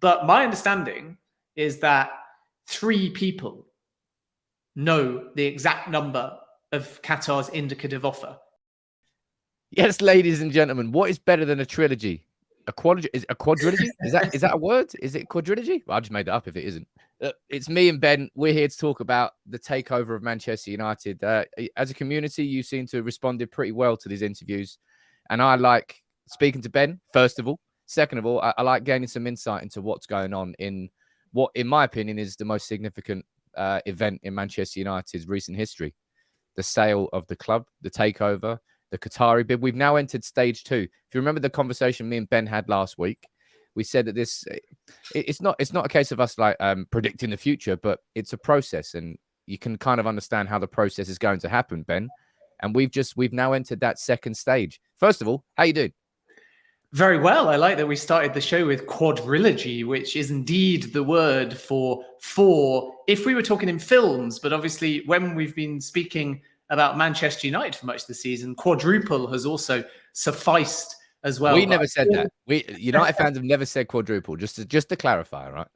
But my understanding is that 3 people know the exact number of Qatar's indicative offer. Yes, ladies and gentlemen, what is better than a trilogy? A quadrilogy? Is that a word? Is it quadrilogy? Well, I just made that up if it isn't. It's me and Ben. We're here to talk about the takeover of Manchester United. As a community, you seem to have responded pretty well to these interviews. And I like speaking to Ben, first of all. Second of all, I like gaining some insight into what's going on in what, in my opinion, is the most significant event in Manchester United's recent history. The sale of the club, the takeover, the Qatari bid. We've now entered stage 2. If you remember the conversation me and Ben had last week, we said that it's not a case of us like predicting the future, but it's a process, and you can kind of understand how the process is going to happen, Ben. And we've now entered that second stage. First of all, how you doing? Very well. I like that we started the show with quadrilogy, which is indeed the word for 4 if we were talking in films. But obviously, when we've been speaking about Manchester United for much of the season, quadruple has also sufficed as well. We never said that. United fans have never said quadruple, just to clarify, right?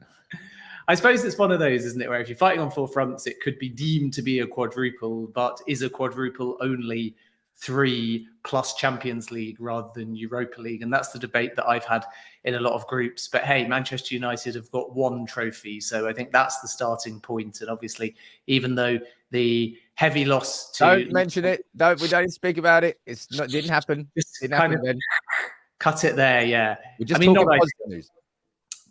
I suppose it's one of those, isn't it, where if you're fighting on 4 fronts, it could be deemed to be a quadruple, but is a quadruple only 3 plus Champions League rather than Europa League? And that's the debate that I've had in a lot of groups. But hey, Manchester United have got 1 trophy, so I think that's the starting point. And obviously, even though the heavy loss to... Don't mention it. We don't speak about it. Didn't happen. Just kind of cut it there, yeah. We're just talking positive news.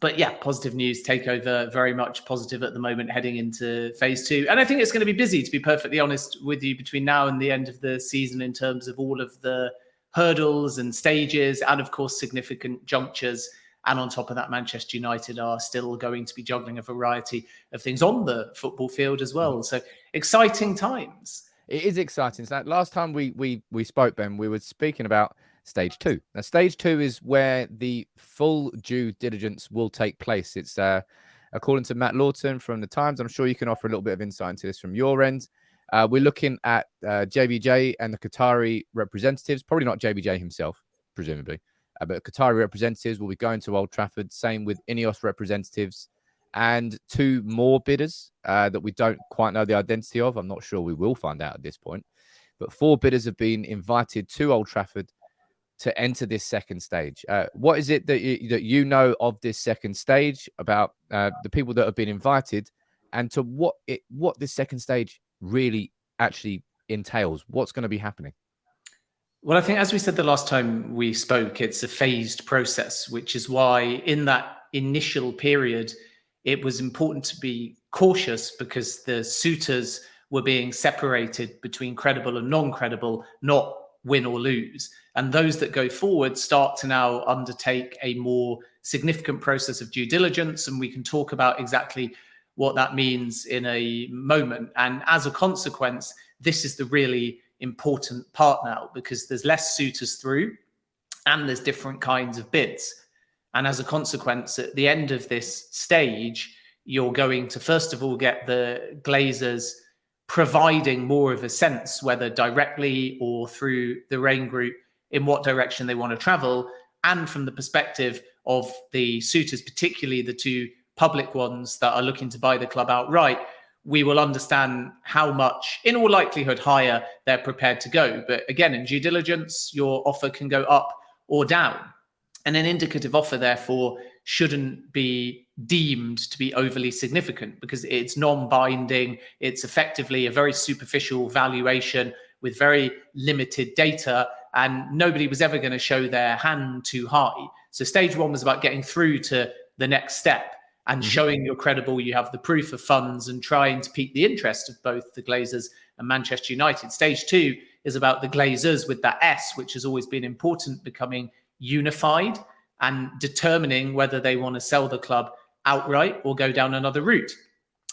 But yeah, positive news. Takeover, very much positive at the moment, heading into phase 2. And I think it's going to be busy, to be perfectly honest with you, between now and the end of the season in terms of all of the hurdles and stages and, of course, significant junctures. And on top of that, Manchester United are still going to be juggling a variety of things on the football field as well. So exciting times. It is exciting. So last time we spoke, Ben, we were speaking about stage 2. Now, stage 2 is where the full due diligence will take place. It's according to Matt Lawton from The Times. I'm sure you can offer a little bit of insight into this from your end. We're looking at JBJ and the Qatari representatives, probably not JBJ himself, presumably, but Qatari representatives will be going to Old Trafford. Same with INEOS representatives and 2 more bidders that we don't quite know the identity of. I'm not sure we will find out at this point. But 4 bidders have been invited to Old Trafford to enter this second stage. What is it that you know of this second stage, about the people that have been invited, and to what this second stage really actually entails? What's going to be happening? Well, I think, as we said the last time we spoke, it's a phased process, which is why in that initial period, it was important to be cautious, because the suitors were being separated between credible and non-credible, not win or lose. And those that go forward start to now undertake a more significant process of due diligence. And we can talk about exactly what that means in a moment. And as a consequence, this is the really important part now, because there's less suitors through and there's different kinds of bids. And as a consequence, at the end of this stage, you're going to, first of all, get the Glazers providing more of a sense, whether directly or through the Rain Group, in what direction they want to travel. And from the perspective of the suitors, particularly the 2 public ones that are looking to buy the club outright, we will understand how much, in all likelihood, higher they're prepared to go. But again, in due diligence, your offer can go up or down. And an indicative offer, therefore, shouldn't be deemed to be overly significant, because it's non-binding. It's effectively a very superficial valuation with very limited data, and nobody was ever going to show their hand too high. So stage 1 was about getting through to the next step and showing you're credible, you have the proof of funds, and trying to pique the interest of both the Glazers and Manchester United. Stage 2 is about the Glazers with that S, which has always been important, becoming unified and determining whether they want to sell the club outright or go down another route.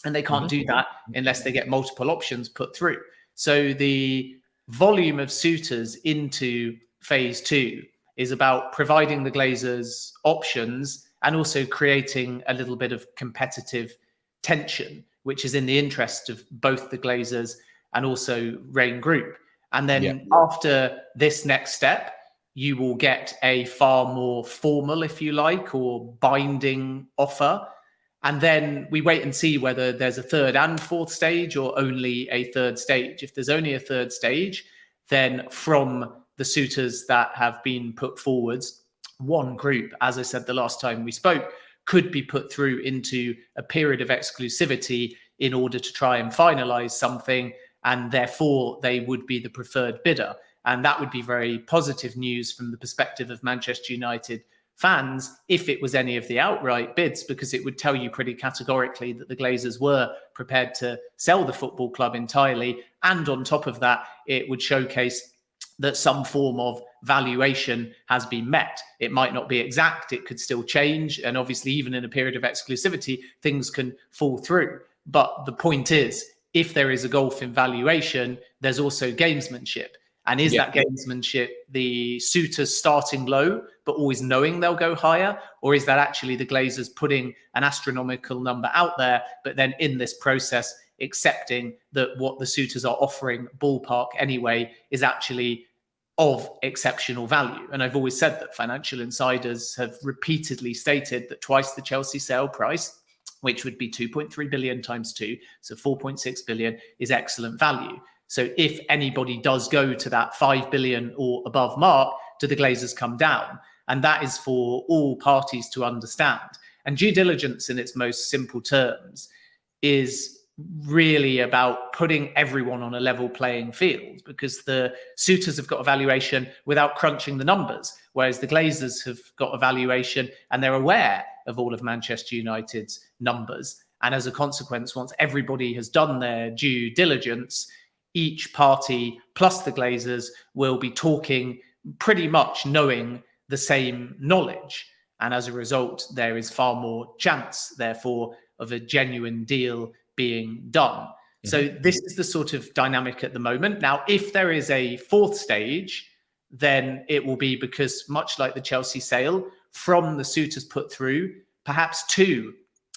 And they can't do that unless they get multiple options put through. So the volume of suitors into phase 2 is about providing the Glazers options and also creating a little bit of competitive tension, which is in the interest of both the Glazers and also Rain Group. And then after this next step, you will get a far more formal, if you like, or binding offer. And then we wait and see whether there's a third and fourth stage or only a third stage. If there's only a third stage, then from the suitors that have been put forwards, one group, as I said the last time we spoke, could be put through into a period of exclusivity in order to try and finalize something, and therefore they would be the preferred bidder. And that would be very positive news from the perspective of Manchester United fans if it was any of the outright bids, because it would tell you pretty categorically that the Glazers were prepared to sell the football club entirely. And on top of that, it would showcase that some form of valuation has been met. It might not be exact, it could still change. And obviously, even in a period of exclusivity, things can fall through. But the point is, if there is a gulf in valuation, there's also gamesmanship. And is that gamesmanship the suitors starting low, but always knowing they'll go higher? Or is that actually the Glazers putting an astronomical number out there, but then in this process, accepting that what the suitors are offering ballpark anyway is actually of exceptional value? And I've always said that financial insiders have repeatedly stated that twice the Chelsea sale price, which would be 2.3 billion times 2, so 4.6 billion, is excellent value. So if anybody does go to that 5 billion or above mark, do the Glazers come down? And that is for all parties to understand. And due diligence in its most simple terms is really about putting everyone on a level playing field, because the suitors have got a valuation without crunching the numbers, whereas the Glazers have got a valuation and they're aware of all of Manchester United's numbers. And as a consequence, once everybody has done their due diligence, each party plus the Glazers will be talking pretty much knowing the same knowledge. And as a result, there is far more chance, therefore, of a genuine deal being done. Mm-hmm. So this is the sort of dynamic at the moment. Now, if there is a fourth stage, then it will be because, much like the Chelsea sale, from the suitors put through, perhaps two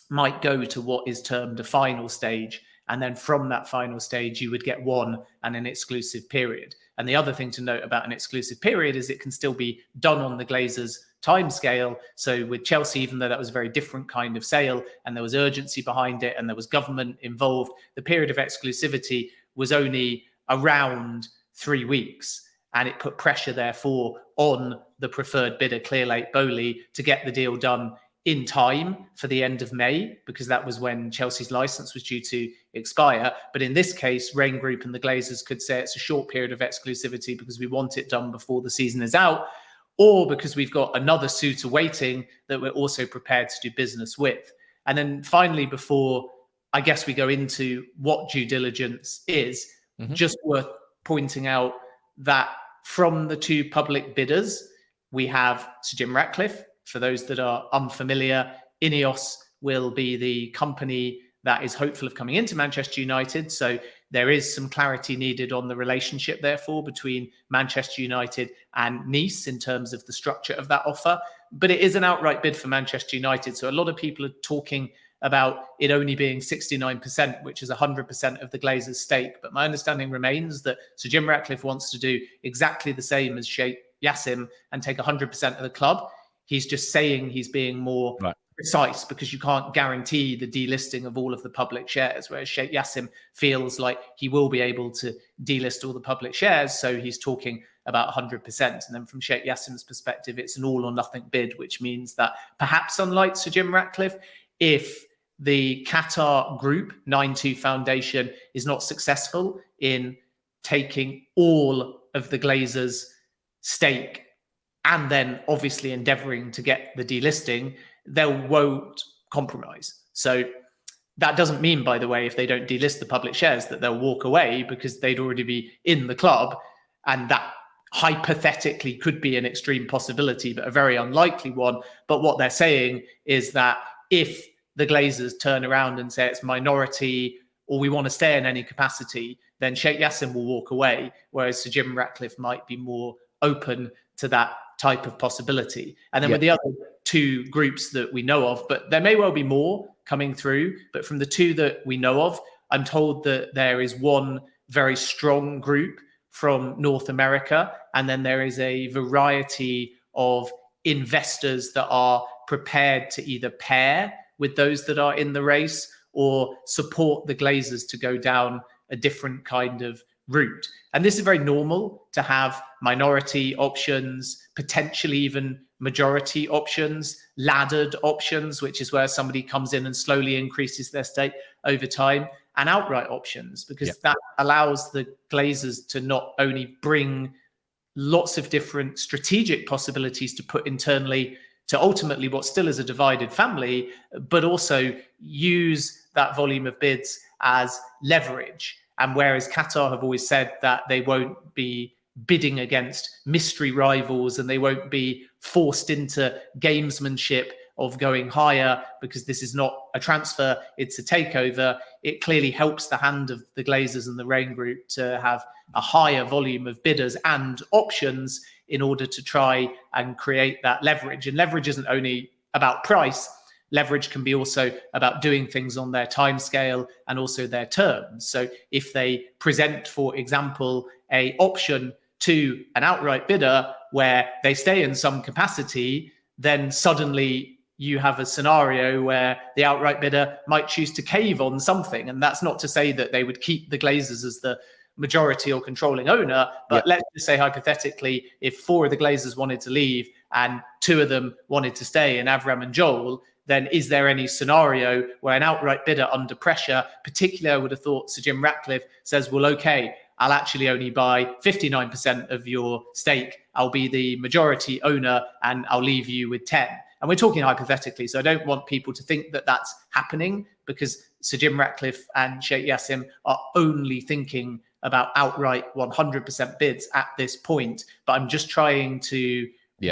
might go to what is termed a final stage. And then from that final stage, you would get one and an exclusive period. And the other thing to note about an exclusive period is it can still be done on the Glazers' timescale. So with Chelsea, even though that was a very different kind of sale and there was urgency behind it and there was government involved, the period of exclusivity was only around 3 weeks. And it put pressure, therefore, on the preferred bidder, Clearlake Bowley, to get the deal done in time for the end of May, because that was when Chelsea's license was due to expire. But in this case, Rain Group and the Glazers could say it's a short period of exclusivity because we want it done before the season is out, or because we've got another suitor waiting that we're also prepared to do business with. And then finally, before I guess we go into what due diligence is, just worth pointing out that from the two public bidders, we have Sir Jim Ratcliffe. For those that are unfamiliar, INEOS will be the company that is hopeful of coming into Manchester United. So there is some clarity needed on the relationship, therefore, between Manchester United and Nice in terms of the structure of that offer. But it is an outright bid for Manchester United. So a lot of people are talking about it only being 69%, which is 100% of the Glazers' stake. But my understanding remains that Sir Jim Ratcliffe wants to do exactly the same as Sheikh Yassim and take 100% of the club. He's just saying he's being more precise because you can't guarantee the delisting of all of the public shares, whereas Sheikh Yassim feels like he will be able to delist all the public shares. So he's talking about 100%. And then from Sheikh Yassim's perspective, it's an all or nothing bid, which means that perhaps unlike Sir Jim Ratcliffe, if the Qatar group 9-2 Foundation is not successful in taking all of the Glazers' stake and then obviously endeavoring to get the delisting, they won't compromise. So that doesn't mean, by the way, if they don't delist the public shares, that they'll walk away, because they'd already be in the club. And that hypothetically could be an extreme possibility, but a very unlikely one. But what they're saying is that if the Glazers turn around and say it's minority or we want to stay in any capacity, then Sheikh Yassim will walk away, whereas Sir Jim Ratcliffe might be more open to that type of possibility. And then with the other two groups that we know of, but there may well be more coming through, but from the two that we know of, I'm told that there is one very strong group from North America. And then there is a variety of investors that are prepared to either pair with those that are in the race or support the Glazers to go down a different kind of route. And this is very normal to have minority options, potentially even majority options, laddered options, which is where somebody comes in and slowly increases their stake over time, and outright options, because that allows the Glazers to not only bring lots of different strategic possibilities to put internally to ultimately what still is a divided family, but also use that volume of bids as leverage. And whereas Qatar have always said that they won't be bidding against mystery rivals and they won't be forced into gamesmanship of going higher because this is not a transfer, it's a takeover, it clearly helps the hand of the Glazers and the Rain Group to have a higher volume of bidders and options in order to try and create that leverage. And leverage isn't only about price. Leverage can be also about doing things on their timescale and also their terms. So if they present, for example, a option to an outright bidder where they stay in some capacity, then suddenly you have a scenario where the outright bidder might choose to cave on something. And that's not to say that they would keep the Glazers as the majority or controlling owner, but let's just say hypothetically, if 4 of the Glazers wanted to leave and 2 of them wanted to stay, in Avram and Joel, then is there any scenario where an outright bidder under pressure, particularly I would have thought Sir Jim Ratcliffe, says, well, okay, I'll actually only buy 59% of your stake. I'll be the majority owner and I'll leave you with 10. And we're talking hypothetically, so I don't want people to think that that's happening, because Sir Jim Ratcliffe and Sheikh Yassim are only thinking about outright 100% bids at this point. But I'm just trying to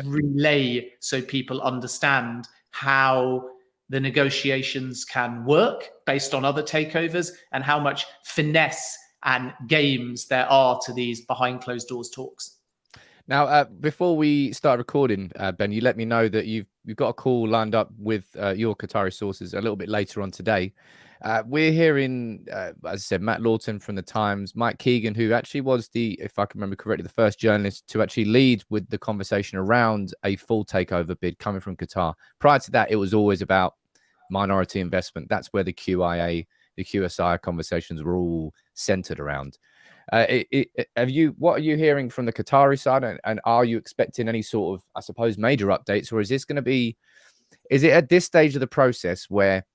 relay so people understand how the negotiations can work based on other takeovers and how much finesse and games there are to these behind closed doors talks. Now, before we start recording, Ben, you let me know that you've got a call lined up with your Qatari sources a little bit later on today. We're hearing, as I said, Matt Lawton from The Times, Mike Keegan, who actually was if I can remember correctly, the first journalist to actually lead with the conversation around a full takeover bid coming from Qatar. Prior to that, it was always about minority investment. That's where the QIA, the QSI conversations were all centered around. What are you hearing from the Qatari side, and are you expecting any sort of, I suppose, major updates, or is it at this stage of the process where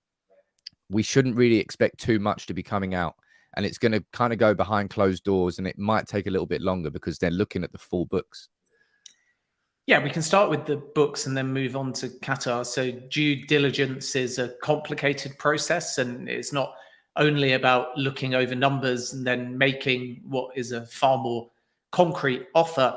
we shouldn't really expect too much to be coming out, and it's going to kind of go behind closed doors, and it might take a little bit longer because they're looking at the full books? Yeah, we can start with the books and then move on to Qatar. So due diligence is a complicated process, and it's not only about looking over numbers and then making what is a far more concrete offer.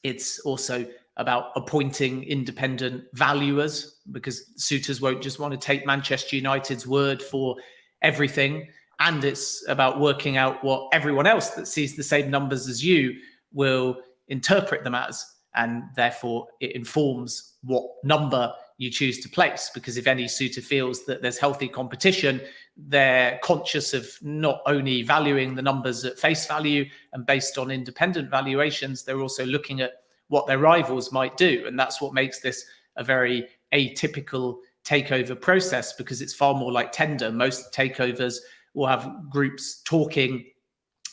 It's also about appointing independent valuers, because suitors won't just want to take Manchester United's word for everything. And it's about working out what everyone else that sees the same numbers as you will interpret them as. And therefore, it informs what number you choose to place. Because if any suitor feels that there's healthy competition, they're conscious of not only valuing the numbers at face value and based on independent valuations, they're also looking at what their rivals might do. And that's what makes this a very atypical takeover process, because it's far more like tender. Most takeovers will have groups talking,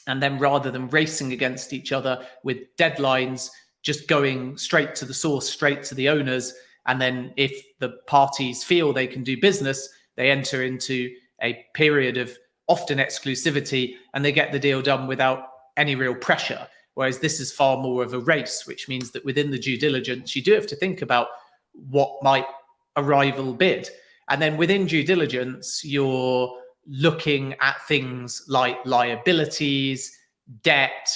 and then rather than racing against each other with deadlines, just going straight to the source, straight to the owners. And then if the parties feel they can do business, they enter into a period of often exclusivity and they get the deal done without any real pressure. Whereas this is far more of a race, which means that within the due diligence, you do have to think about what might a rival bid. And then within due diligence, you're looking at things like liabilities, debt,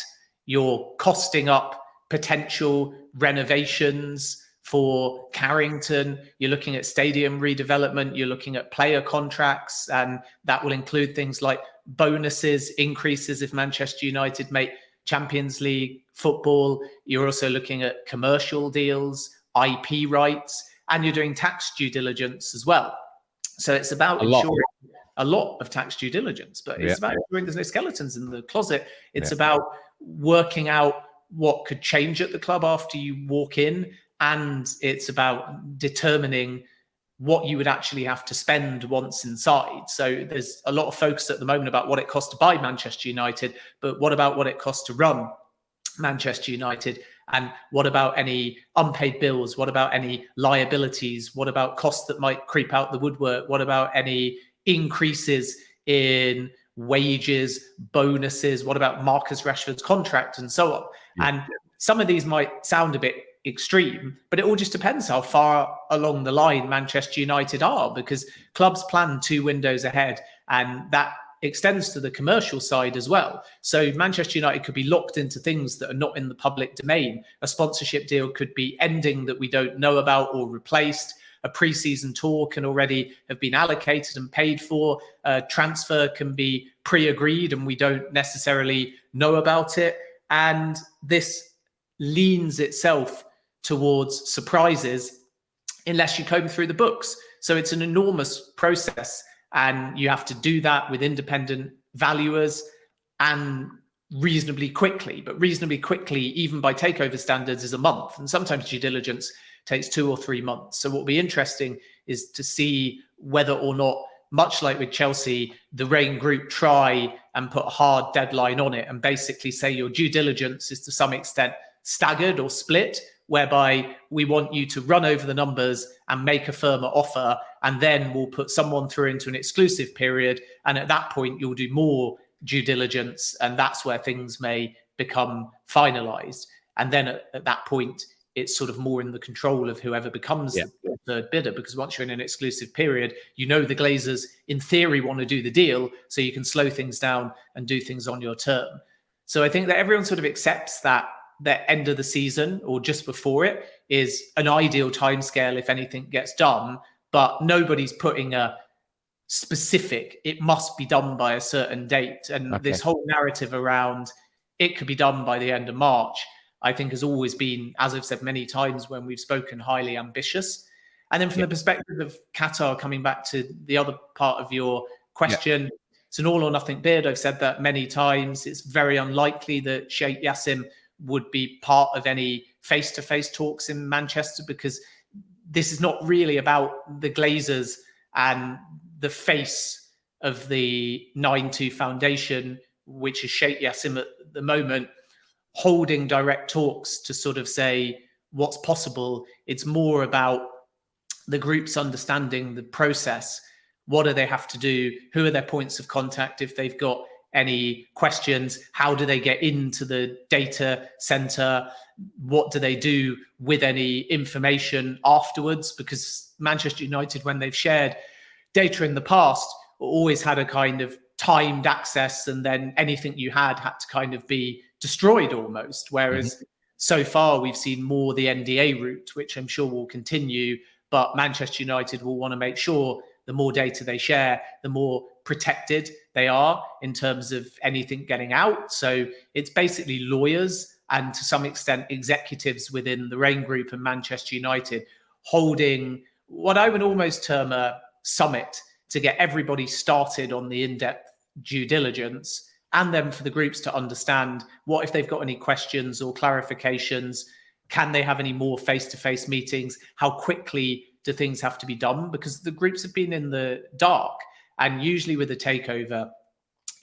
you're costing up potential renovations for Carrington, you're looking at stadium redevelopment, you're looking at player contracts, and that will include things like bonuses, increases if Manchester United make Champions League football. You're also looking at commercial deals, IP rights, and you're doing tax due diligence as well. So it's about ensuring a lot of tax due diligence, but it's about ensuring there's no skeletons in the closet. It's about working out what could change at the club after you walk in, and it's about determining what you would actually have to spend once inside. So there's a lot of focus at the moment about what it costs to buy Manchester United, but what about what it costs to run Manchester United? And what about any unpaid bills? What about any liabilities? What about costs that might creep out the woodwork? What about any increases in wages, bonuses? What about Marcus Rashford's contract and so on? Yeah. And some of these might sound a bit extreme, but it all just depends how far along the line Manchester United are, because clubs plan 2 windows ahead, and that extends to the commercial side as well. So Manchester United could be locked into things that are not in the public domain. A sponsorship deal could be ending that we don't know about or replaced. A pre-season tour can already have been allocated and paid for. A transfer can be pre-agreed and we don't necessarily know about it. And this leans itself towards surprises unless you comb through the books. So it's an enormous process, and you have to do that with independent valuers and reasonably quickly. But reasonably quickly, even by takeover standards, is a month. And sometimes due diligence takes 2 or 3 months. So what will be interesting is to see whether or not, much like with Chelsea, the Rain Group try and put a hard deadline on it and basically say your due diligence is to some extent staggered or split, whereby we want you to run over the numbers and make a firmer offer, and then we'll put someone through into an exclusive period. And at that point, you'll do more due diligence, and that's where things may become finalized. And then at that point, it's sort of more in the control of whoever becomes the third bidder, because once you're in an exclusive period, you know the Glazers, in theory, want to do the deal, so you can slow things down and do things on your term. So I think that everyone sort of accepts that the end of the season or just before it is an ideal timescale if anything gets done, but nobody's putting a specific, it must be done by a certain date. And this whole narrative around it could be done by the end of March, I think has always been, as I've said many times when we've spoken, highly ambitious. And then from the perspective of Qatar, coming back to the other part of your question, it's an all or nothing bid. I've said that many times. It's very unlikely that Sheikh Yassim would be part of any face-to-face talks in Manchester, because this is not really about the Glazers and the face of the 9-2 Foundation, which is Sheikh Yassim at the moment, holding direct talks to sort of say what's possible. It's more about the groups understanding the process. What do they have to do? Who are their points of contact if they've got any questions? How do they get into the data center? What do they do with any information afterwards? Because Manchester United, when they've shared data in the past, always had a kind of timed access, and then anything you had to kind of be destroyed almost. Whereas so far we've seen more the NDA route, which I'm sure will continue, but Manchester United will want to make sure the more data they share, the more protected they are in terms of anything getting out. So it's basically lawyers and to some extent executives within the Rain Group and Manchester United holding what I would almost term a summit to get everybody started on the in-depth due diligence, and then for the groups to understand what if they've got any questions or clarifications. Can they have any more face-to-face meetings? How quickly do things have to be done? Because the groups have been in the dark. And usually with a takeover,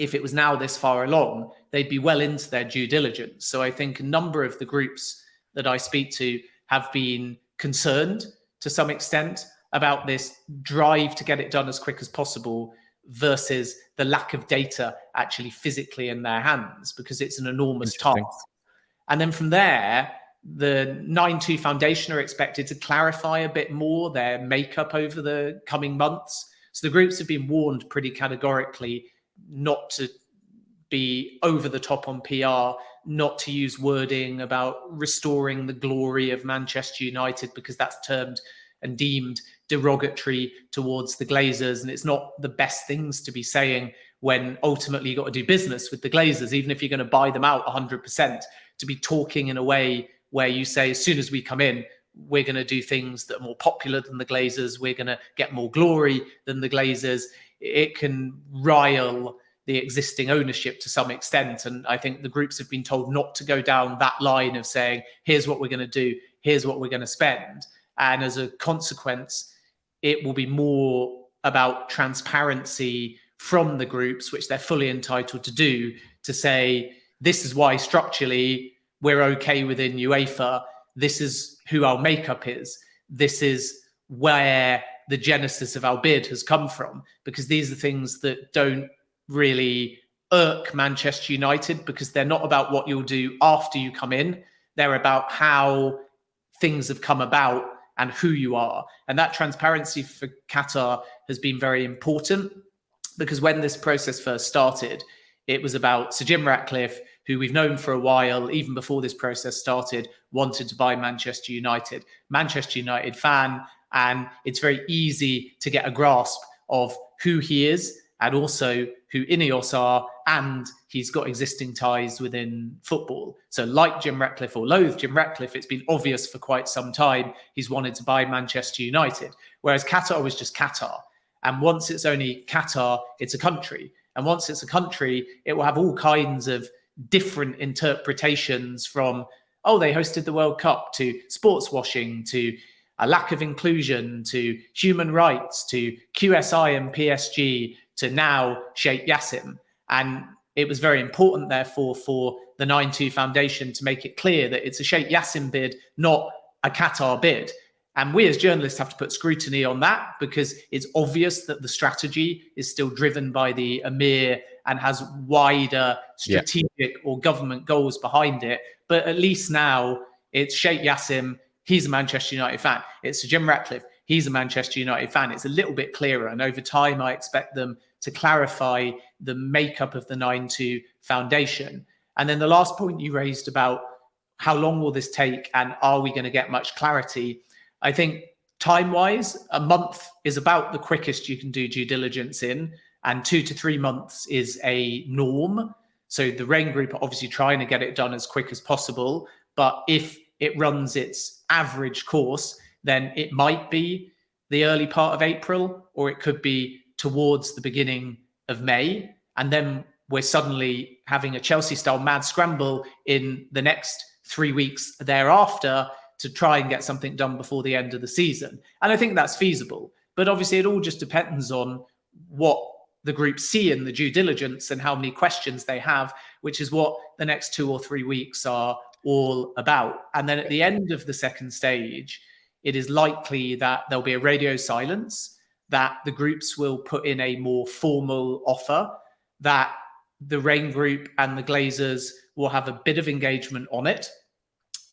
if it was now this far along, they'd be well into their due diligence. So I think a number of the groups that I speak to have been concerned to some extent about this drive to get it done as quick as possible versus the lack of data actually physically in their hands, because it's an enormous task. And then from there, the 9-2 Foundation are expected to clarify a bit more their makeup over the coming months. So the groups have been warned pretty categorically not to be over the top on PR, not to use wording about restoring the glory of Manchester United, because that's termed and deemed derogatory towards the Glazers. And it's not the best things to be saying when ultimately you've got to do business with the Glazers, even if you're going to buy them out 100%, to be talking in a way where you say, as soon as we come in, we're going to do things that are more popular than the Glazers. We're going to get more glory than the Glazers. It can rile the existing ownership to some extent. And I think the groups have been told not to go down that line of saying, here's what we're going to do, here's what we're going to spend. And as a consequence, it will be more about transparency from the groups, which they're fully entitled to do, to say, this is why structurally we're okay within UEFA. This is who our makeup is. This is where the genesis of our bid has come from, because these are things that don't really irk Manchester United, because they're not about what you'll do after you come in. They're about how things have come about and who you are. And that transparency for Qatar has been very important, because when this process first started, it was about Sir Jim Ratcliffe, who we've known for a while, even before this process started, wanted to buy Manchester United. Manchester United fan, and it's very easy to get a grasp of who he is and also who INEOS are, and he's got existing ties within football. So like Jim Ratcliffe or loathe Jim Ratcliffe, it's been obvious for quite some time he's wanted to buy Manchester United, whereas Qatar was just Qatar. And once it's only Qatar, it's a country. And once it's a country, it will have all kinds of different interpretations, from, oh, they hosted the World Cup, to sports washing, to a lack of inclusion, to human rights, to QSI and PSG, to now Sheikh Yassim. And it was very important, therefore, for the 9-2 Foundation to make it clear that it's a Sheikh Yassim bid, not a Qatar bid. And we as journalists have to put scrutiny on that, because it's obvious that the strategy is still driven by the Emir and has wider strategic or government goals behind it. But at least now it's Sheikh Yassim, he's a Manchester United fan. It's Sir Jim Ratcliffe, he's a Manchester United fan. It's a little bit clearer. And over time, I expect them to clarify the makeup of the 9-2 Foundation. And then the last point you raised about how long will this take and are we going to get much clarity? I think time-wise, a month is about the quickest you can do due diligence in, and 2 to 3 months is a norm. So the Rain Group are obviously trying to get it done as quick as possible. But if it runs its average course, then it might be the early part of April, or it could be towards the beginning of May. And then we're suddenly having a Chelsea-style mad scramble in the next 3 weeks thereafter to try and get something done before the end of the season. And I think that's feasible. But obviously, it all just depends on what the group see in the due diligence and how many questions they have, which is what the next 2 or 3 weeks are all about. And then at the end of the second stage, it is likely that there'll be a radio silence, that the groups will put in a more formal offer, that the Rain Group and the Glazers will have a bit of engagement on it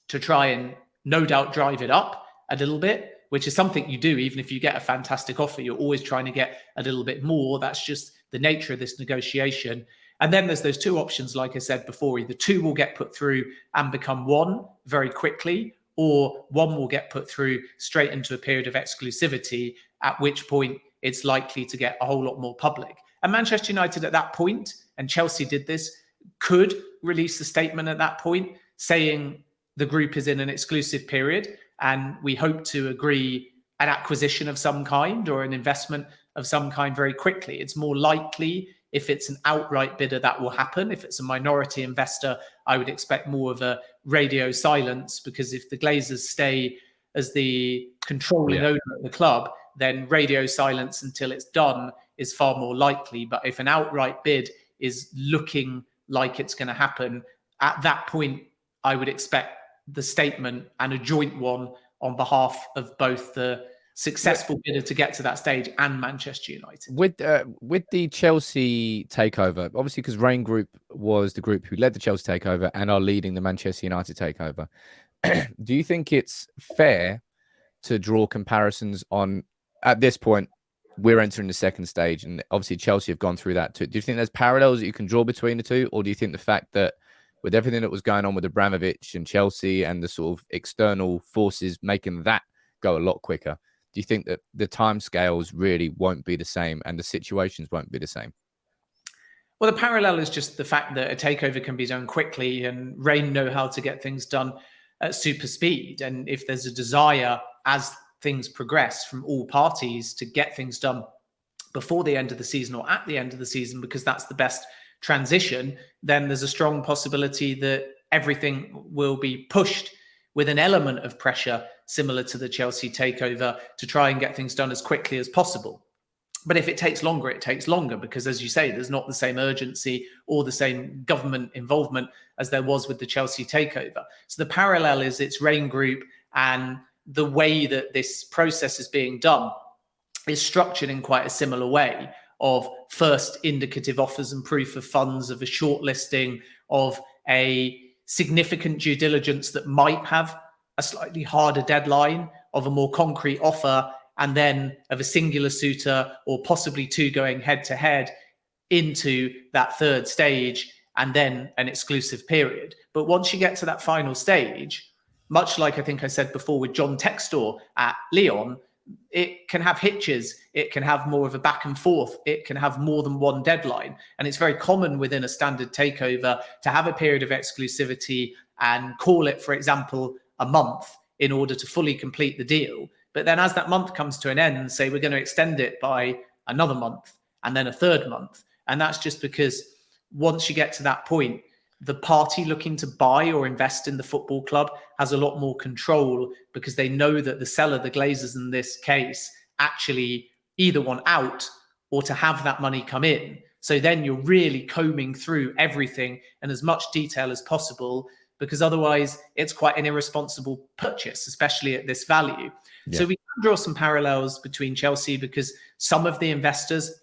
to try and no doubt drive it up a little bit, which is something you do. Even if you get a fantastic offer, you're always trying to get a little bit more. That's just the nature of this negotiation. And then there's those two options, like I said before, either two will get put through and become one very quickly, or one will get put through straight into a period of exclusivity, at which point it's likely to get a whole lot more public. And Manchester United at that point, and Chelsea did this, could release a statement at that point saying the group is in an exclusive period and we hope to agree an acquisition of some kind or an investment of some kind very quickly. It's more likely if it's an outright bidder that will happen. If it's a minority investor, I would expect more of a radio silence, because if the Glazers stay as the controlling owner of the club, then radio silence until it's done is far more likely. But if an outright bid is looking like it's going to happen, at that point, I would expect the statement, and a joint one on behalf of both the successful bidder to get to that stage and Manchester United. With the Chelsea takeover, obviously, because Rain Group was the group who led the Chelsea takeover and are leading the Manchester United takeover, do you think it's fair to draw comparisons on, at this point, we're entering the second stage, and obviously Chelsea have gone through that too. Do you think there's parallels that you can draw between the two, or do you think the fact that with everything that was going on with Abramovich and Chelsea and the sort of external forces making that go a lot quicker, do you think that the timescales really won't be the same and the situations won't be the same? Well, the parallel is just the fact that a takeover can be done quickly, and Rain know how to get things done at super speed. And if there's a desire as things progress from all parties to get things done before the end of the season or at the end of the season, because that's the best transition, then there's a strong possibility that everything will be pushed with an element of pressure similar to the Chelsea takeover to try and get things done as quickly as possible. But if it takes longer, it takes longer because, as you say, there's not the same urgency or the same government involvement as there was with the Chelsea takeover. So the parallel is its Rain Group, and the way that this process is being done is structured in quite a similar way of first indicative offers and proof of funds, of a shortlisting, of a significant due diligence that might have a slightly harder deadline, of a more concrete offer, and then of a singular suitor or possibly two going head to head into that third stage, and then an exclusive period. But once you get to that final stage, much like I think I said before with John Textor at Lyon, it can have hitches, it can have more of a back and forth, it can have more than one deadline. And it's very common within a standard takeover to have a period of exclusivity and call it, for example, a month in order to fully complete the deal. But then as that month comes to an end, say we're going to extend it by another month and then a third month. And that's just because once you get to that point, the party looking to buy or invest in the football club has a lot more control because they know that the seller, the Glazers in this case, actually either want out or to have that money come in. So then you're really combing through everything in as much detail as possible, because otherwise it's quite an irresponsible purchase, especially at this value. Yeah. So we can draw some parallels between Chelsea because some of the investors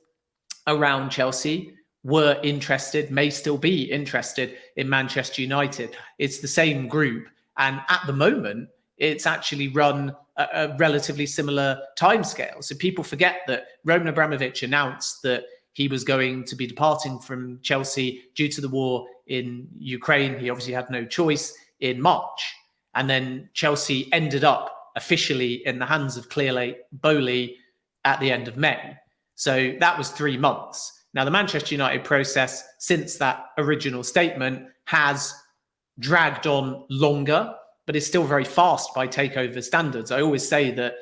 around Chelsea were interested, may still be interested in Manchester United. It's the same group. And at the moment, it's actually run a relatively similar timescale. So people forget that Roman Abramovich announced that he was going to be departing from Chelsea due to the war in Ukraine. He obviously had no choice in March. And then Chelsea ended up officially in the hands of Clearlake Bowley at the end of May. So that was 3 months. Now, the Manchester United process since that original statement has dragged on longer, but is still very fast by takeover standards. I always say that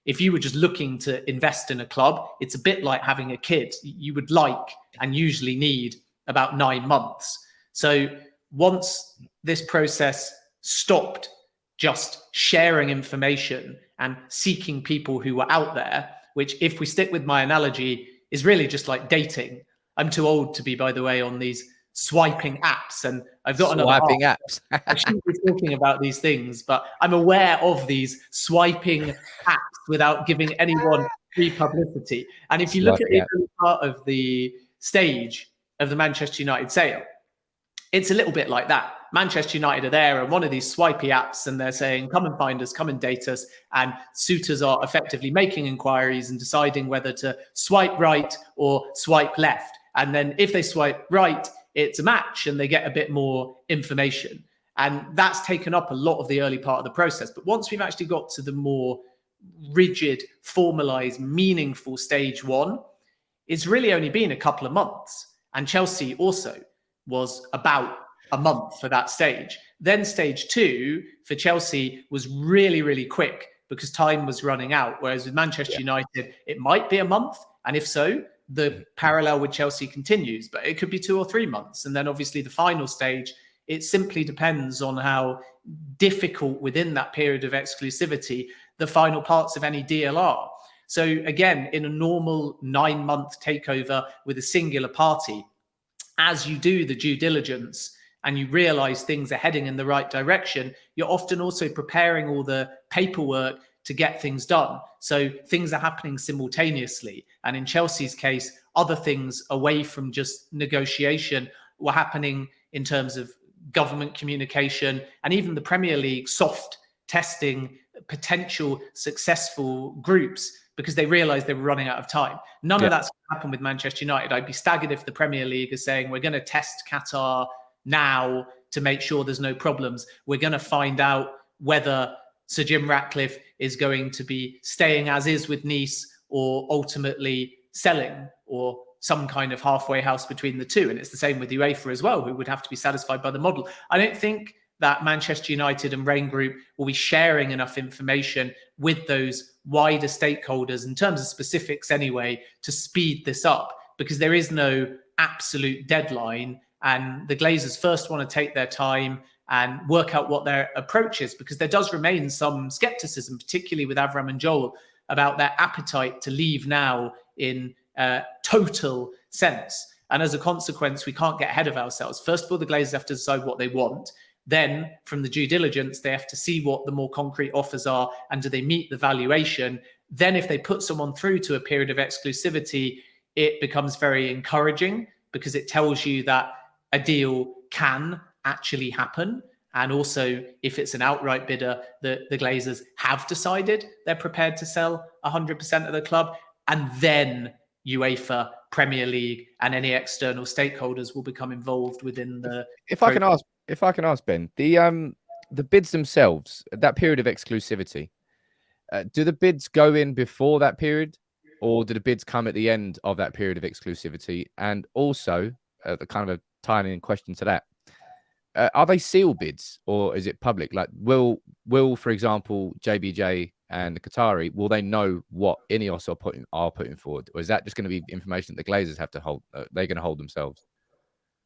if you were just looking to invest in a club, it's a bit like having a kid. You would like and usually need about 9 months. So once this process stopped just sharing information and seeking people who were out there, which if we stick with my analogy, is really just like dating. I'm too old to be, by the way, on these swiping apps, and I've got swiping apps. I shouldn't be talking about these things, but I'm aware of these swiping apps without giving anyone free publicity. And if you look at the early part of the stage of the Manchester United sale, it's a little bit like that. Manchester United are there on one of these swipey apps and they're saying, come and find us, come and date us. And suitors are effectively making inquiries and deciding whether to swipe right or swipe left. And then if they swipe right, it's a match and they get a bit more information. And that's taken up a lot of the early part of the process. But once we've actually got to the more rigid, formalized, meaningful stage one, it's really only been a couple of months. And Chelsea also was about a month for that stage. Then stage two for Chelsea was really, really quick because time was running out. Whereas with Manchester United, it might be a month. And if so, the parallel with Chelsea continues, but it could be 2 or 3 months. And then obviously the final stage, it simply depends on how difficult within that period of exclusivity the final parts of any deal are. So again, in a normal 9-month takeover with a singular party, as you do the due diligence and you realize things are heading in the right direction, you're often also preparing all the paperwork to get things done. So things are happening simultaneously. And in Chelsea's case, other things away from just negotiation were happening in terms of government communication and even the Premier League soft testing potential successful groups because they realized they were running out of time. None of that's happened with Manchester United. I'd be staggered if the Premier League is saying, we're going to test Qatar now to make sure there's no problems. We're going to find out whether Sir Jim Ratcliffe is going to be staying as is with Nice or ultimately selling or some kind of halfway house between the two. And it's the same with UEFA as well, who would have to be satisfied by the model. I don't think that Manchester United and Rain Group will be sharing enough information with those wider stakeholders in terms of specifics anyway to speed this up, because there is no absolute deadline, and the Glazers first want to take their time and work out what their approach is, because there does remain some skepticism, particularly with Avram and Joel, about their appetite to leave now in total sense. And as a consequence, we can't get ahead of ourselves. First of all, the Glazers have to decide what they want. Then from the due diligence, they have to see what the more concrete offers are and do they meet the valuation. Then if they put someone through to a period of exclusivity, it becomes very encouraging, because it tells you that a deal can actually happen. And also, if it's an outright bidder, the Glazers have decided they're prepared to sell 100% of the club. And then UEFA, Premier League, and any external stakeholders will become involved within the. If I can ask Ben, the bids themselves, that period of exclusivity, do the bids go in before that period, or do the bids come at the end of that period of exclusivity? And also, the kind of a tying in question to that, are they sealed bids, or is it public? Like, will for example, JBJ and the Qatari, will they know what INEOS are putting forward, or is that just going to be information that the Glazers have to hold? They're going to hold themselves.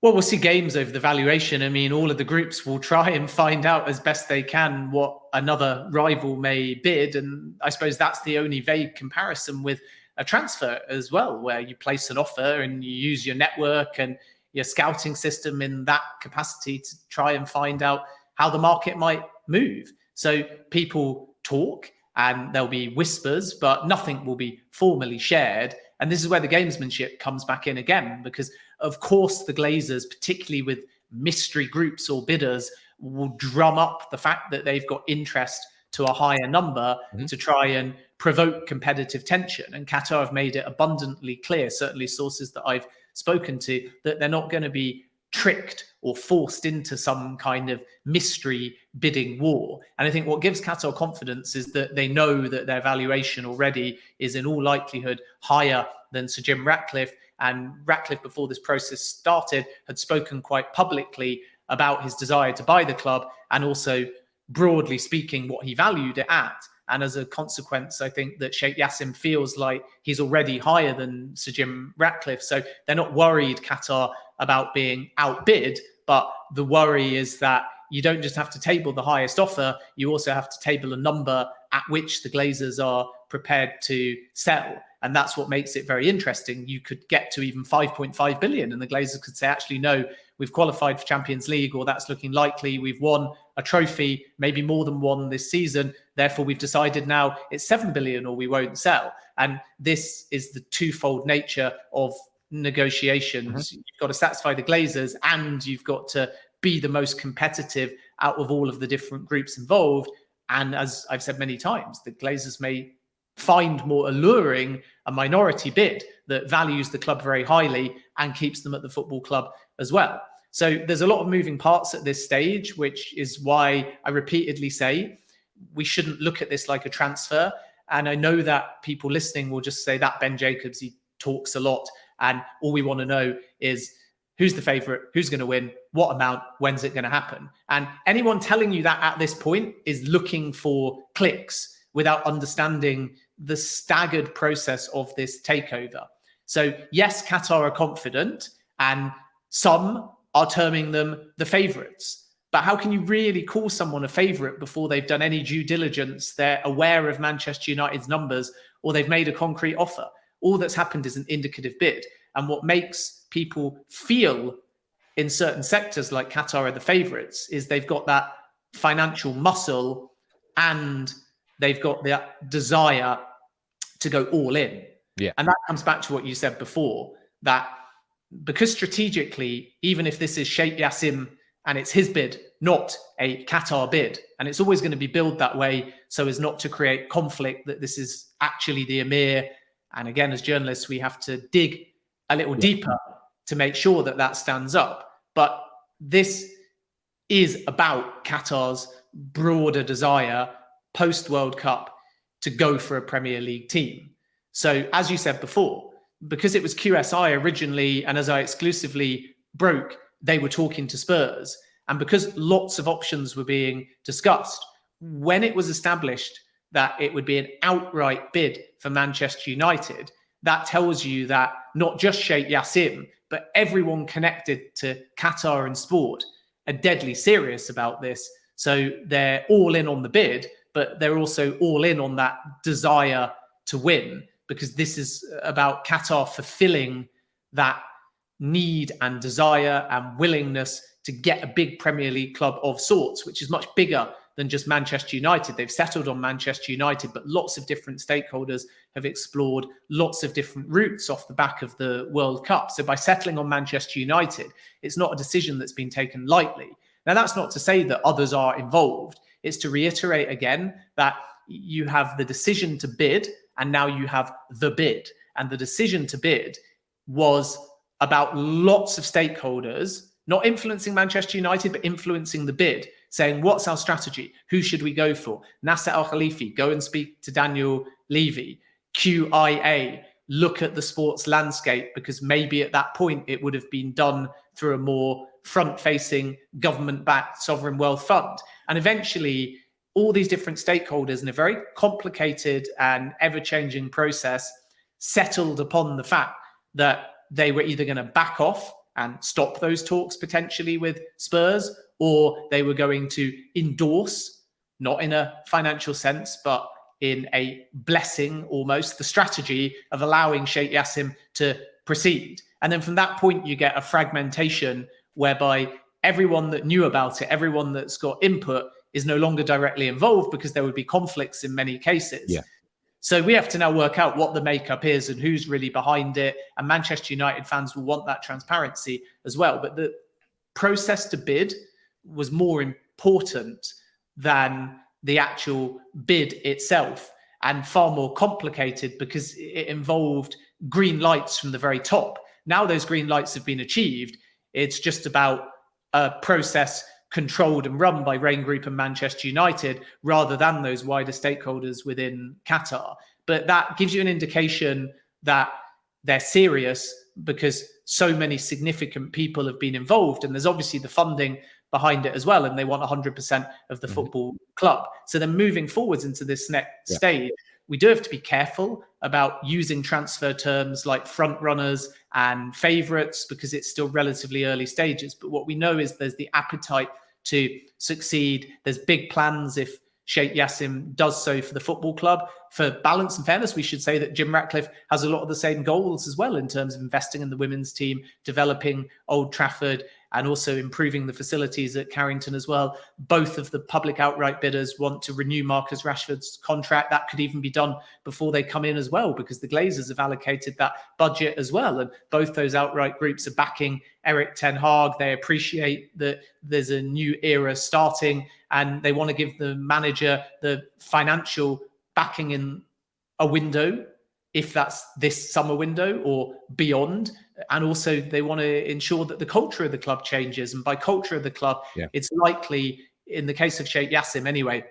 Well, we'll see games over the valuation. I mean, all of the groups will try and find out as best they can what another rival may bid, and I suppose that's the only vague comparison with a transfer as well, where you place an offer and you use your network and your scouting system in that capacity to try and find out how the market might move. So people talk and there'll be whispers, but nothing will be formally shared. And this is where the gamesmanship comes back in again, because of course the Glazers, particularly with mystery groups or bidders, will drum up the fact that they've got interest to a higher number to try and provoke competitive tension. And Qatar have made it abundantly clear, certainly sources that I've spoken to, that they're not going to be tricked or forced into some kind of mystery bidding war. And I think what gives Qatar confidence is that they know that their valuation already is in all likelihood higher than Sir Jim Ratcliffe. And Ratcliffe, before this process started, had spoken quite publicly about his desire to buy the club, and also, broadly speaking, what he valued it at. And as a consequence, I think that Sheikh Yassim feels like he's already higher than Sir Jim Ratcliffe. So they're not worried, Qatar, about being outbid. But the worry is that you don't just have to table the highest offer, you also have to table a number at which the Glazers are prepared to sell. And that's what makes it very interesting. You could get to even 5.5 billion and the Glazers could say, actually, no, we've qualified for Champions League, or that's looking likely. We've won a trophy, maybe more than one this season. Therefore, we've decided now it's 7 billion or we won't sell. And this is the twofold nature of negotiations. You've got to satisfy the Glazers and you've got to be the most competitive out of all of the different groups involved. And as I've said many times, the Glazers may find more alluring a minority bid that values the club very highly and keeps them at the football club as well. So there's a lot of moving parts at this stage, which is why I repeatedly say we shouldn't look at this like a transfer. And I know that people listening will just say that Ben Jacobs, he talks a lot. And all we want to know is who's the favourite, who's going to win, what amount, when's it going to happen? And anyone telling you that at this point is looking for clicks without understanding the staggered process of this takeover. So yes, Qatar are confident and some are terming them the favourites. But how can you really call someone a favourite before they've done any due diligence, they're aware of Manchester United's numbers, or they've made a concrete offer? All that's happened is an indicative bid. And what makes people feel in certain sectors like Qatar are the favourites is they've got that financial muscle and they've got the desire to go all in. Yeah. And that comes back to what you said before, that because strategically, even if this is Sheikh Yassim and it's his bid, not a Qatar bid, and it's always going to be billed that way so as not to create conflict, that this is actually the Emir. And again, as journalists, we have to dig a little deeper to make sure that that stands up. But this is about Qatar's broader desire post-World Cup to go for a Premier League team. So as you said before, because it was QSI originally, and as I exclusively broke, they were talking to Spurs. And because lots of options were being discussed, when it was established that it would be an outright bid for Manchester United, that tells you that not just Sheikh Yassim, but everyone connected to Qatar and sport are deadly serious about this. So they're all in on the bid, but they're also all in on that desire to win, because this is about Qatar fulfilling that need and desire and willingness to get a big Premier League club of sorts, which is much bigger than just Manchester United. They've settled on Manchester United, but lots of different stakeholders have explored lots of different routes off the back of the World Cup. So by settling on Manchester United, it's not a decision that's been taken lightly. Now, that's not to say that others are involved. It's to reiterate again that you have the decision to bid, and now you have the bid. And the decision to bid was about lots of stakeholders, not influencing Manchester United, but influencing the bid, saying, what's our strategy? Who should we go for? Nasser Al-Khalifi, go and speak to Daniel Levy. QIA, look at the sports landscape, because maybe at that point it would have been done through a more front-facing, government-backed sovereign wealth fund. And eventually, all these different stakeholders in a very complicated and ever-changing process settled upon the fact that they were either going to back off and stop those talks potentially with Spurs, or they were going to endorse, not in a financial sense, but in a blessing almost, the strategy of allowing Sheikh Yassim to proceed. And then from that point, you get a fragmentation whereby everyone that knew about it, everyone that's got input, is no longer directly involved, because there would be conflicts in many cases. Yeah. So we have to now work out what the makeup is and who's really behind it. And Manchester United fans will want that transparency as well. But the process to bid was more important than the actual bid itself, and far more complicated, because it involved green lights from the very top. Now those green lights have been achieved. It's just about a process controlled and run by Rain Group and Manchester United, rather than those wider stakeholders within Qatar. But that gives you an indication that they're serious, because so many significant people have been involved, and there's obviously the funding behind it as well, and they want 100% of the football club. So then moving forwards into this next stage, we do have to be careful about using transfer terms like front runners and favourites, because it's still relatively early stages. But what we know is there's the appetite to succeed. There's big plans if Sheikh Yassim does so for the football club. For balance and fairness, we should say that Jim Ratcliffe has a lot of the same goals as well, in terms of investing in the women's team, developing Old Trafford, and also improving the facilities at Carrington as well. Both of the public outright bidders want to renew Marcus Rashford's contract. That could even be done before they come in as well, because the Glazers have allocated that budget as well. And both those outright groups are backing Eric Ten Hag. They appreciate that there's a new era starting, and they want to give the manager the financial backing in a window, if that's this summer window or beyond. And also they want to ensure that the culture of the club changes. And by culture of the club, it's likely, in the case of Sheikh Yassim anyway,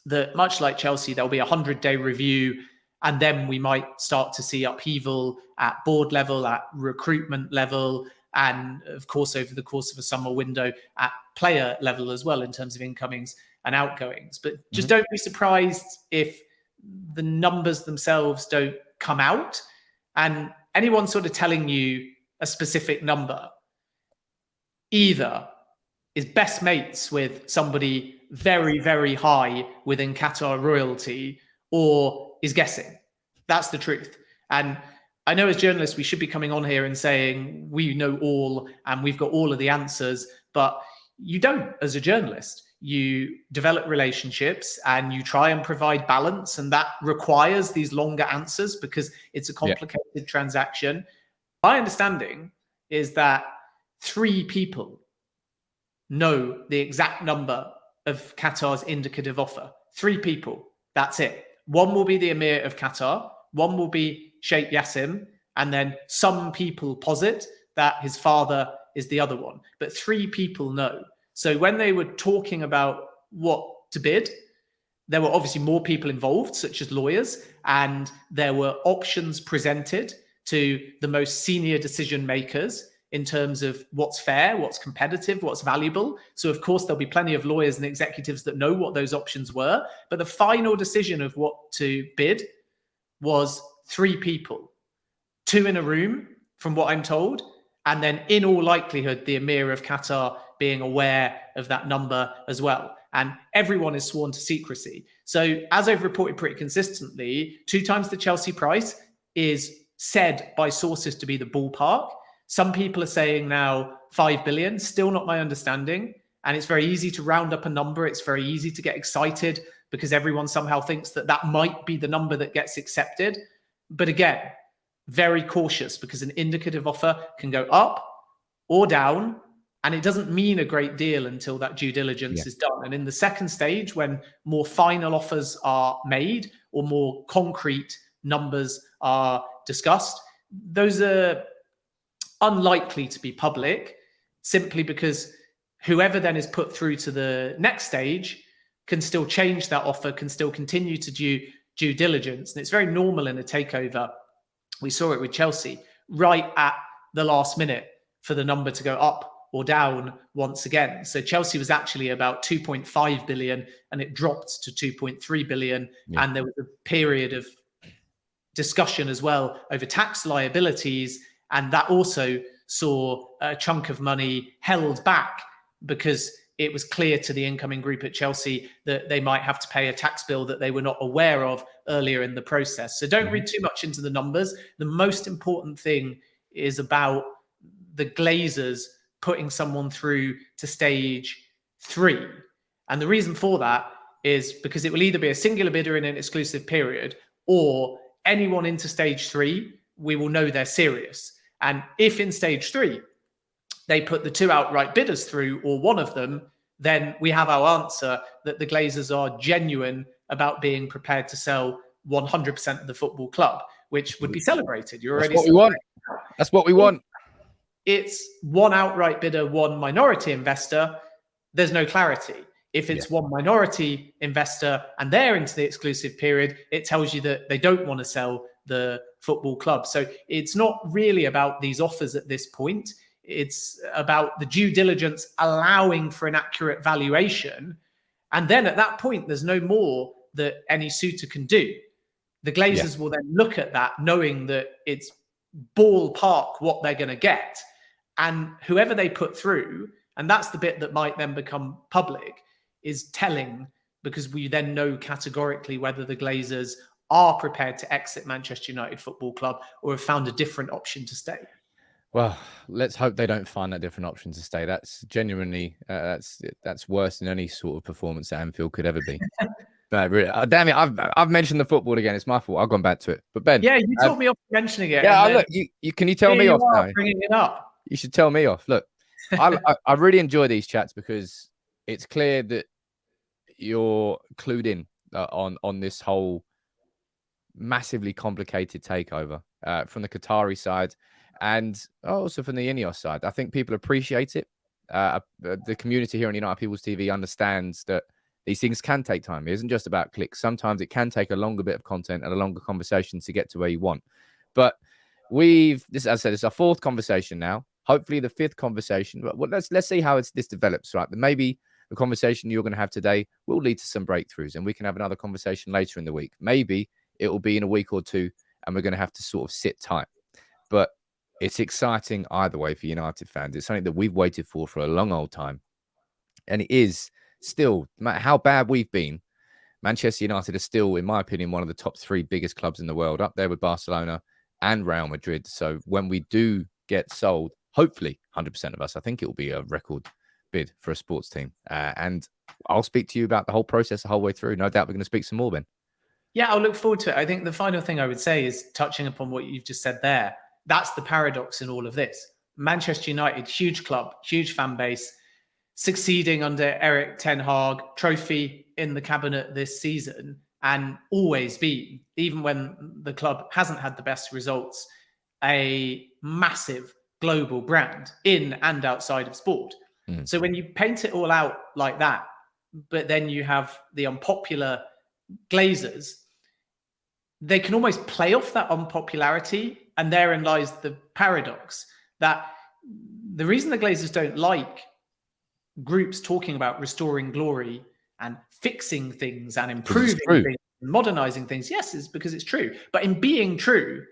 that much like Chelsea, there'll be a 100-day review, and then we might start to see upheaval at board level, at recruitment level, and of course, over the course of a summer window at player level as well, in terms of incomings and outgoings. But just don't be surprised if the numbers themselves don't come out. And anyone sort of telling you a specific number either is best mates with somebody very, very high within Qatar royalty, or is guessing. That's the truth. And I know as journalists, we should be coming on here and saying we know all and we've got all of the answers, but you don't as a journalist. You develop relationships and you try and provide balance, and that requires these longer answers because it's a complicated transaction. My understanding is that 3 people know the exact number of Qatar's indicative offer. 3 people. That's it. One will be the Emir of Qatar. One will be Sheikh Yassim. And then some people posit that his father is the other one. But 3 people know. So when they were talking about what to bid, there were obviously more people involved, such as lawyers, and there were options presented to the most senior decision makers in terms of what's fair, what's competitive, what's valuable. So of course, there'll be plenty of lawyers and executives that know what those options were. But the final decision of what to bid was 3 people, 2 in a room, from what I'm told. And then in all likelihood, the Emir of Qatar being aware of that number as well. And everyone is sworn to secrecy. So as I've reported pretty consistently, 2 times the Chelsea price is said by sources to be the ballpark. Some people are saying now 5 billion, still not my understanding. And it's very easy to round up a number. It's very easy to get excited because everyone somehow thinks that that might be the number that gets accepted. But again, very cautious because an indicative offer can go up or down, and it doesn't mean a great deal until that due diligence is done. And in the second stage, when more final offers are made or more concrete numbers are discussed, those are unlikely to be public, simply because whoever then is put through to the next stage can still change that offer, can still continue to do due diligence. And it's very normal in a takeover. We saw it with Chelsea right at the last minute for the number to go up or down once again. So Chelsea was actually about 2.5 billion and it dropped to 2.3 billion. Yeah. And there was a period of discussion as well over tax liabilities. And that also saw a chunk of money held back because it was clear to the incoming group at Chelsea that they might have to pay a tax bill that they were not aware of earlier in the process. So don't read too much into the numbers. The most important thing is about the Glazers putting someone through to stage 3. And the reason for that is because it will either be a singular bidder in an exclusive period, or anyone into stage 3, we will know they're serious. And if in stage 3, they put the 2 outright bidders through, or one of them, then we have our answer that the Glazers are genuine about being prepared to sell 100% of the football club, which would be celebrated. You're already. That's what we want. That's what we want. It's 1 outright bidder, 1 minority investor. There's no clarity. If it's 1 minority investor and they're into the exclusive period, it tells you that they don't want to sell the football club. So it's not really about these offers at this point. It's about the due diligence allowing for an accurate valuation. And then at that point, there's no more that any suitor can do. The Glazers will then look at that knowing that it's ballpark what they're going to get. And whoever they put through, and that's the bit that might then become public, is telling, because we then know categorically whether the Glazers are prepared to exit Manchester United Football Club or have found a different option to stay. Well, let's hope they don't find that different option to stay. That's genuinely, that's worse than any sort of performance at Anfield could ever be. But really, damn it, I've mentioned the football again. It's my fault. I've gone back to it. But Ben, yeah, you told me off mentioning it. Yeah, look, you can you tell me off now? Bringing it up. You should tell me off. Look, I really enjoy these chats because it's clear that you're clued in on this whole massively complicated takeover from the Qatari side. And also from the INEOS side. I think people appreciate it. The community here on United People's TV understands that these things can take time. It isn't just about clicks. Sometimes it can take a longer bit of content and a longer conversation to get to where you want. But as I said, it's our 4th conversation now. Hopefully the 5th conversation. But let's see how this develops, right? But maybe the conversation you're going to have today will lead to some breakthroughs and we can have another conversation later in the week. Maybe it will be in a week or 2 and we're going to have to sort of sit tight. But it's exciting either way for United fans. It's something that we've waited for a long old time. And it is still, no matter how bad we've been, Manchester United is still, in my opinion, one of the top 3 biggest clubs in the world, up there with Barcelona and Real Madrid. So when we do get sold, hopefully 100% of us, I think it will be a record bid for a sports team. And I'll speak to you about the whole process the whole way through. No doubt we're going to speak some more, Ben. Yeah, I'll look forward to it. I think the final thing I would say is touching upon what you've just said there. That's the paradox in all of this. Manchester United, huge club, huge fan base, succeeding under Eric Ten Hag, trophy in the cabinet this season, and always been, even when the club hasn't had the best results, a massive global brand in and outside of sport. So when you paint it all out like that, but then you have the unpopular Glazers, they can almost play off that unpopularity. And therein lies the paradox that the reason the Glazers don't like groups talking about restoring glory and fixing things and improving things, modernizing things, yes, is because it's true. But in being true,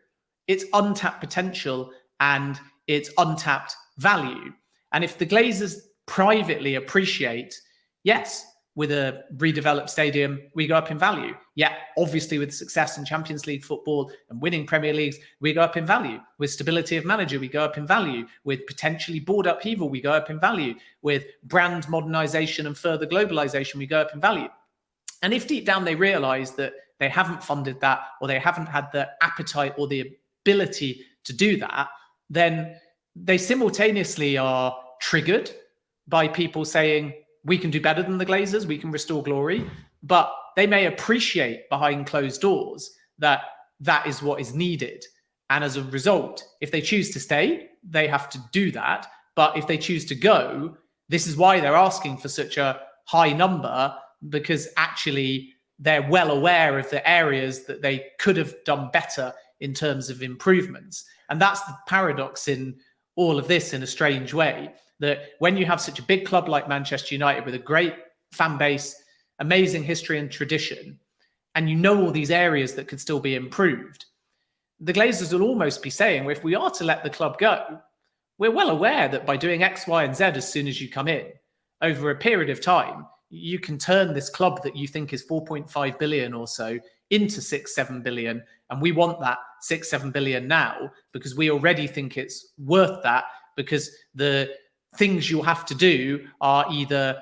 it's untapped potential and it's untapped value. And if the Glazers privately appreciate, yes, with a redeveloped stadium, we go up in value. Yeah, obviously with success in Champions League football and winning Premier Leagues, we go up in value. With stability of manager, we go up in value. With potentially board upheaval, we go up in value. With brand modernization and further globalization, we go up in value. And if deep down they realize that they haven't funded that, or they haven't had the appetite or the ability to do that, then they simultaneously are triggered by people saying, we can do better than the Glazers, we can restore glory, but they may appreciate behind closed doors that that is what is needed. And as a result, if they choose to stay, they have to do that. But if they choose to go, this is why they're asking for such a high number, because actually they're well aware of the areas that they could have done better in terms of improvements. And that's the paradox in all of this in a strange way, that when you have such a big club like Manchester United with a great fan base, amazing history and tradition, and you know all these areas that could still be improved, the Glazers will almost be saying, well, if we are to let the club go, we're well aware that by doing X, Y, and Z as soon as you come in, over a period of time, you can turn this club that you think is 4.5 billion or so into 6-7 billion. And we want that 6-7 billion now because we already think it's worth that, because the things you'll have to do are either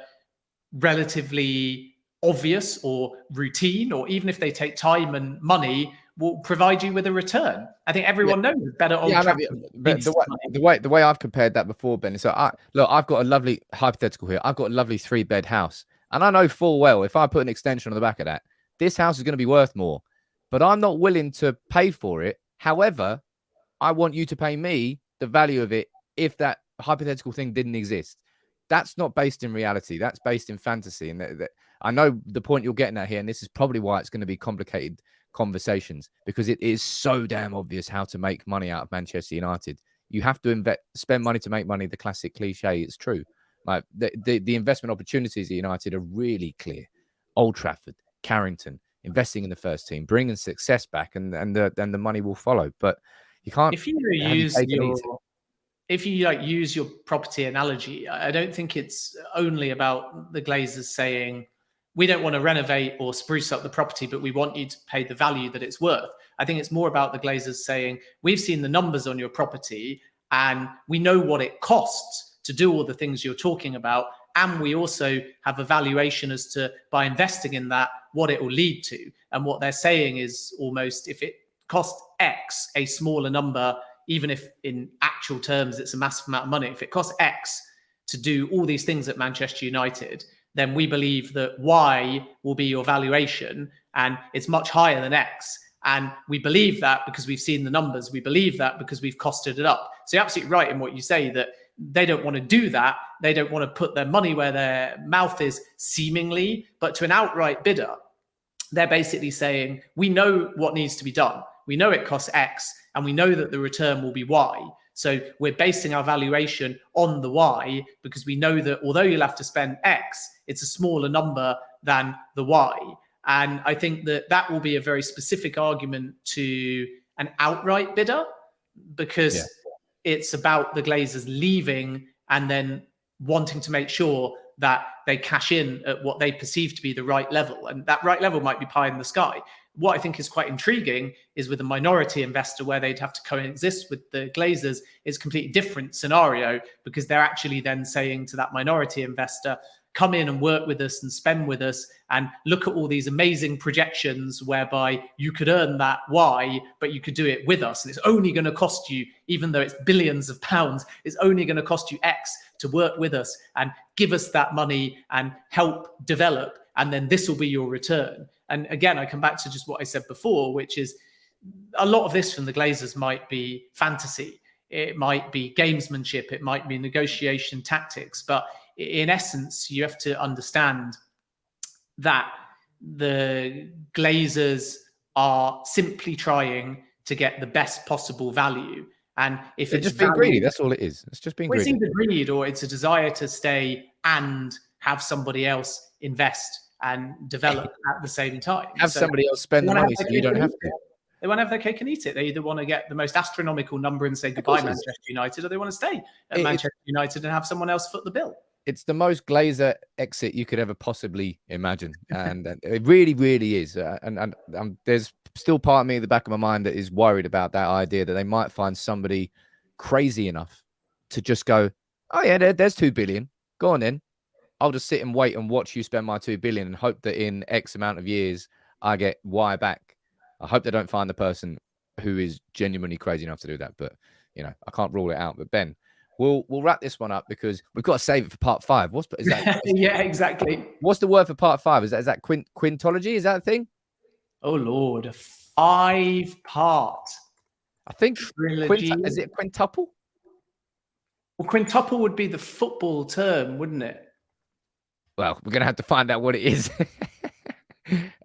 relatively obvious or routine, or even if they take time and money, will provide you with a return. I think everyone knows better. But the way I've compared that before, Ben, so I've got a lovely hypothetical here. I've got a lovely 3-bed house, and I know full well if I put an extension on the back of that, this house is going to be worth more. But I'm not willing to pay for it. However, I want you to pay me the value of it if that hypothetical thing didn't exist. That's not based in reality. That's based in fantasy. And I know the point you're getting at here, and this is probably why it's going to be complicated conversations, because it is so damn obvious how to make money out of Manchester United. You have to spend money to make money. The classic cliche, it's true. Like the investment opportunities at United are really clear. Old Trafford, Carrington, investing in the first team, bringing success back, and the money will follow. But you can't. If you use your property analogy, I don't think it's only about the Glazers saying, we don't want to renovate or spruce up the property, but we want you to pay the value that it's worth. I think it's more about the Glazers saying, we've seen the numbers on your property and we know what it costs to do all the things you're talking about. And we also have a valuation as to, by investing in that, what it will lead to. And what they're saying is almost, if it costs X, a smaller number, even if in actual terms it's a massive amount of money, if it costs X to do all these things at Manchester United, then we believe that Y will be your valuation and it's much higher than X. And we believe that because we've seen the numbers. We believe that because we've costed it up. So you're absolutely right in what you say, that they don't want to do that. They don't want to put their money where their mouth is, seemingly. But to an outright bidder, they're basically saying, we know what needs to be done. We know it costs X and we know that the return will be Y. So we're basing our valuation on the Y because we know that although you'll have to spend X, it's a smaller number than the Y. And I think that that will be a very specific argument to an outright bidder, because it's about the Glazers leaving and then wanting to make sure that they cash in at what they perceive to be the right level. And that right level might be pie in the sky. What I think is quite intriguing is with a minority investor where they'd have to coexist with the Glazers, is a completely different scenario, because they're actually then saying to that minority investor, come in and work with us and spend with us and look at all these amazing projections whereby you could earn that Y, but you could do it with us. And it's only going to cost you, even though it's billions of pounds, it's only going to cost you X to work with us and give us that money and help develop. And then this will be your return. And again, I come back to just what I said before, which is a lot of this from the Glazers might be fantasy. It might be gamesmanship. It might be negotiation tactics. But in essence, you have to understand that the Glazers are simply trying to get the best possible value. And if They're it's just being value, greedy. That's all it is. It's just being well, it's greedy. either greed or it's a desire to stay and have somebody else invest and develop at the same time. Have So somebody else spend the money so you don't have to. they want to have their cake and eat it. They either want to get the most astronomical number and say goodbye, Manchester United, or they want to stay at Manchester United and have someone else foot the bill. It's the most Glazer exit you could ever possibly imagine, and it really, really is. And there's still part of me in the back of my mind that is worried about that idea that they might find somebody crazy enough to just go, "Oh yeah, there's 2 billion. Go on then. I'll just sit and wait and watch you spend my 2 billion and hope that in X amount of years I get Y back." I hope they don't find the person who is genuinely crazy enough to do that, but I can't rule it out. But Ben, we'll wrap this one up because we've got to save it for part 5. Is that? Yeah, exactly. What's the word for part 5? Is that quintology? Is that a thing? Oh Lord, a 5-part. I think trilogy. Is it quintuple? Well, quintuple would be the football term, wouldn't it? Well, we're gonna have to find out what it is.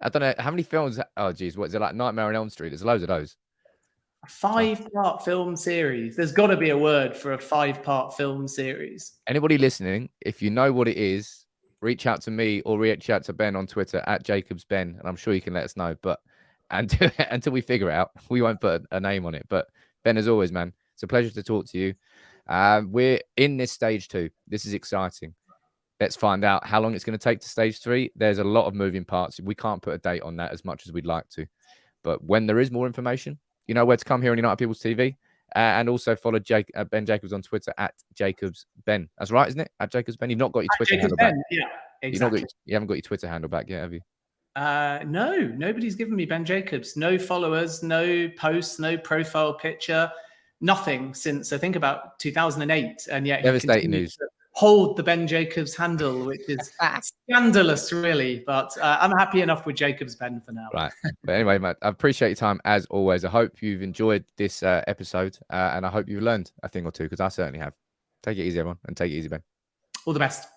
I don't know how many films. Oh, geez, what is it like? Nightmare on Elm Street. There's loads of those. A 5-part film series. There's got to be a word for a 5-part film series. Anybody listening, if you know what it is, reach out to me or reach out to Ben on Twitter @JacobsBen, and I'm sure you can let us know. But until we figure it out, we won't put a name on it. But Ben, as always, man, it's a pleasure to talk to you. We're in this stage 2. This is exciting. Let's find out how long it's going to take to stage 3. There's a lot of moving parts. We can't put a date on that as much as we'd like to. But when there is more information, you know where to come here on United People's TV. And also follow Ben Jacobs on Twitter @JacobsBen. That's right, isn't it? @JacobsBen. You've not got your Twitter handle back. Yeah, exactly. You haven't got your Twitter handle back yet, have you? No, nobody's given me Ben Jacobs. No followers, no posts, no profile picture, nothing since I think about 2008. And yet devastating news. Hold the Ben Jacobs handle, which is scandalous, really. But I'm happy enough with Jacobs Ben for now. Right. But anyway, Matt, I appreciate your time as always. I hope you've enjoyed this episode, and I hope you've learned a thing or two because I certainly have. Take it easy, everyone, and take it easy, Ben. All the best.